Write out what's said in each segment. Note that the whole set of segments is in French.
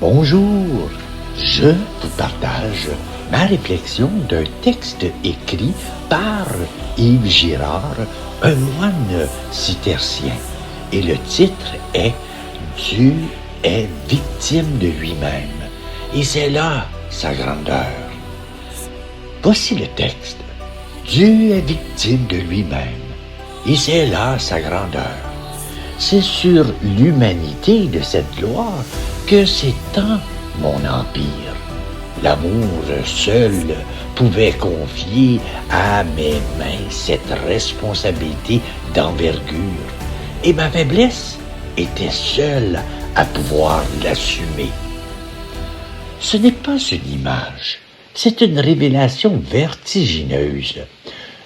Bonjour, je vous partage ma réflexion d'un texte écrit par Yves Girard, un moine cistercien. Et le titre est « Dieu est victime de lui-même » et c'est là sa grandeur. Voici le texte. Dieu est victime de lui-même et c'est là sa grandeur. C'est sur l'humanité de cette gloire que s'étend mon empire. L'amour seul pouvait confier à mes mains cette responsabilité d'envergure, et ma faiblesse était seule à pouvoir l'assumer. Ce n'est pas une image, c'est une révélation vertigineuse.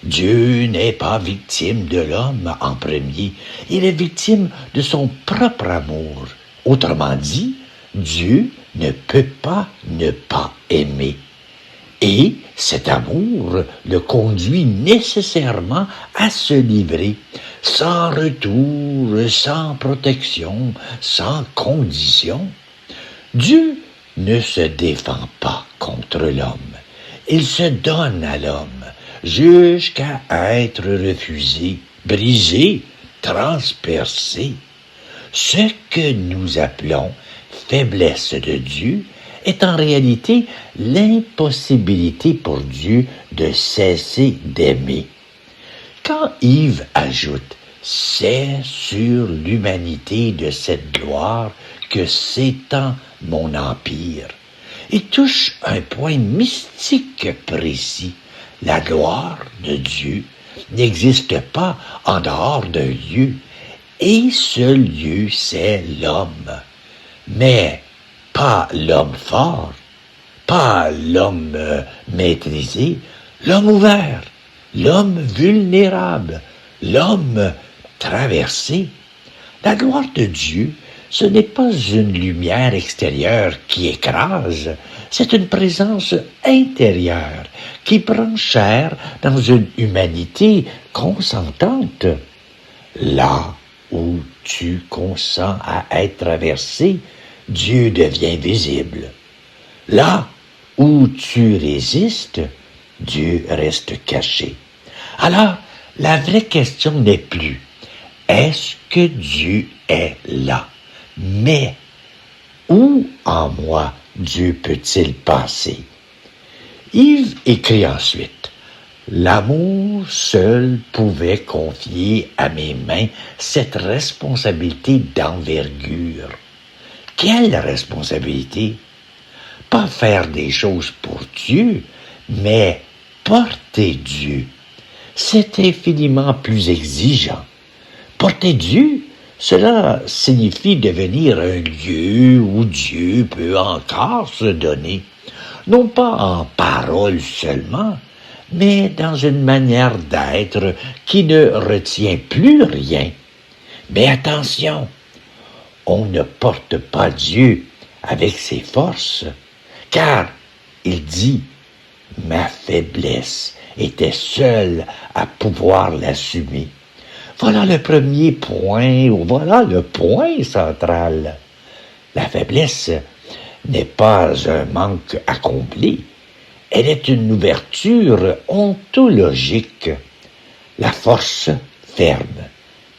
Dieu n'est pas victime de l'homme en premier, il est victime de son propre amour. Autrement dit, Dieu ne peut pas ne pas aimer. Et cet amour le conduit nécessairement à se livrer, sans retour, sans protection, sans condition. Dieu ne se défend pas contre l'homme, il se donne à l'homme, jusqu'à être refusé, brisé, transpercé. Ce que nous appelons faiblesse de Dieu est en réalité l'impossibilité pour Dieu de cesser d'aimer. Quand Yves ajoute « C'est sur l'humanité de cette gloire que s'étend mon empire », il touche un point mystique précis. La gloire de Dieu n'existe pas en dehors d'un lieu, et ce lieu, c'est l'homme. Mais pas l'homme fort, pas l'homme maîtrisé, l'homme ouvert, l'homme vulnérable, l'homme traversé. La gloire de Dieu, ce n'est pas une lumière extérieure qui écrase, c'est une présence intérieure qui prend chair dans une humanité consentante. Là où tu consens à être traversé, Dieu devient visible. Là où tu résistes, Dieu reste caché. Alors, la vraie question n'est plus « Est-ce que Dieu est là ?» mais « Où en moi Dieu peut-il passer ?» Yves écrit ensuite « L'amour seul pouvait confier à mes mains cette responsabilité d'envergure. » Quelle responsabilité? Pas faire des choses pour Dieu, mais porter Dieu. C'est infiniment plus exigeant. Porter Dieu, cela signifie devenir un lieu où Dieu peut encore se donner, non pas en parole seulement, mais dans une manière d'être qui ne retient plus rien. Mais attention, on ne porte pas Dieu avec ses forces, car il dit « Ma faiblesse était seule à pouvoir l'assumer. » Voilà le premier point, ou voilà le point central. La faiblesse n'est pas un manque accompli, elle est une ouverture ontologique. La force ferme,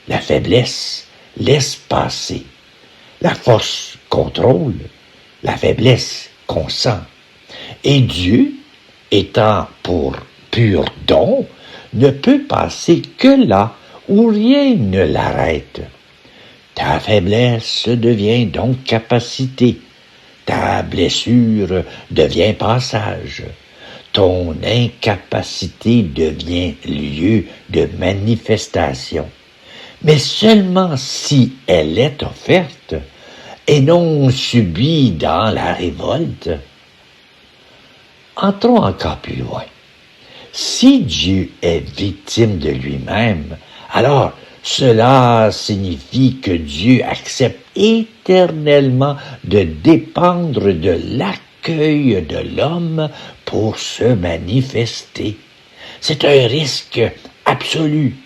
la faiblesse laisse passer. La force contrôle, la faiblesse consent. Et Dieu, étant pour pur don, ne peut passer que là où rien ne l'arrête. Ta faiblesse devient donc capacité, ta blessure devient passage, ton incapacité devient lieu de manifestation. Mais seulement si elle est offerte et non subie dans la révolte. Entrons encore plus loin. Si Dieu est victime de lui-même, alors cela signifie que Dieu accepte éternellement de dépendre de l'accueil de l'homme pour se manifester. C'est un risque absolu.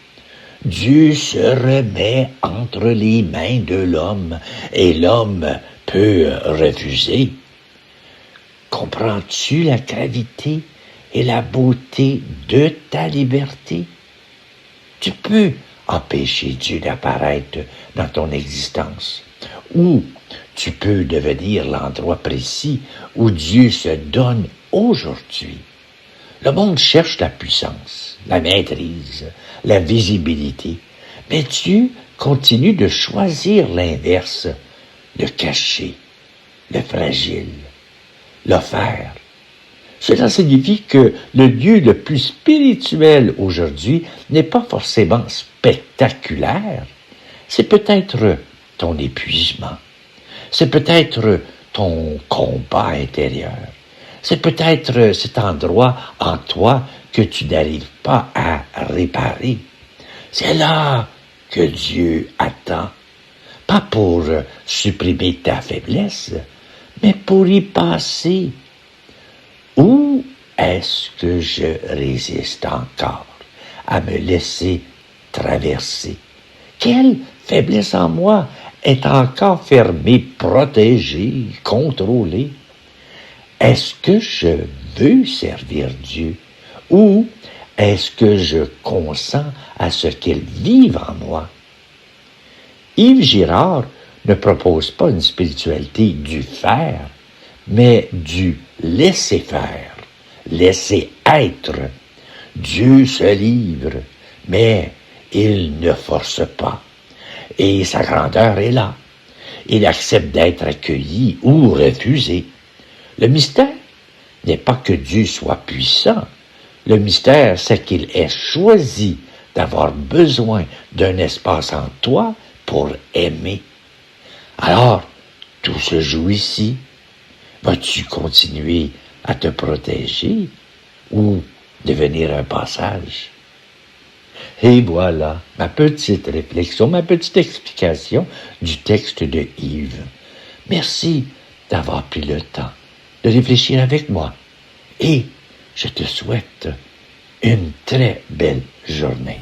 Dieu se remet entre les mains de l'homme et l'homme peux refuser. Comprends-tu la gravité et la beauté de ta liberté? Tu peux empêcher Dieu d'apparaître dans ton existence, ou tu peux devenir l'endroit précis où Dieu se donne aujourd'hui. Le monde cherche la puissance, la maîtrise, la visibilité, mais Dieu continue de choisir l'inverse, le caché, le fragile, l'offert. Cela signifie que le Dieu le plus spirituel aujourd'hui n'est pas forcément spectaculaire. C'est peut-être ton épuisement. C'est peut-être ton combat intérieur. C'est peut-être cet endroit en toi que tu n'arrives pas à réparer. C'est là que Dieu attend, pas pour supprimer ta faiblesse, mais pour y passer. Où est-ce que je résiste encore à me laisser traverser? Quelle faiblesse en moi est encore fermée, protégée, contrôlée? Est-ce que je veux servir Dieu ou est-ce que je consens à ce qu'il vive en moi? Yves Girard ne propose pas une spiritualité du faire, mais du laisser faire, laisser être. Dieu se livre, mais il ne force pas. Et sa grandeur est là. Il accepte d'être accueilli ou refusé. Le mystère n'est pas que Dieu soit puissant. Le mystère, c'est qu'il ait choisi d'avoir besoin d'un espace en toi pour aimer. Alors, tout se joue ici. Vas-tu continuer à te protéger ou devenir un passage? Et voilà ma petite réflexion, ma petite explication du texte de Yves. Merci d'avoir pris le temps de réfléchir avec moi et je te souhaite une très belle journée.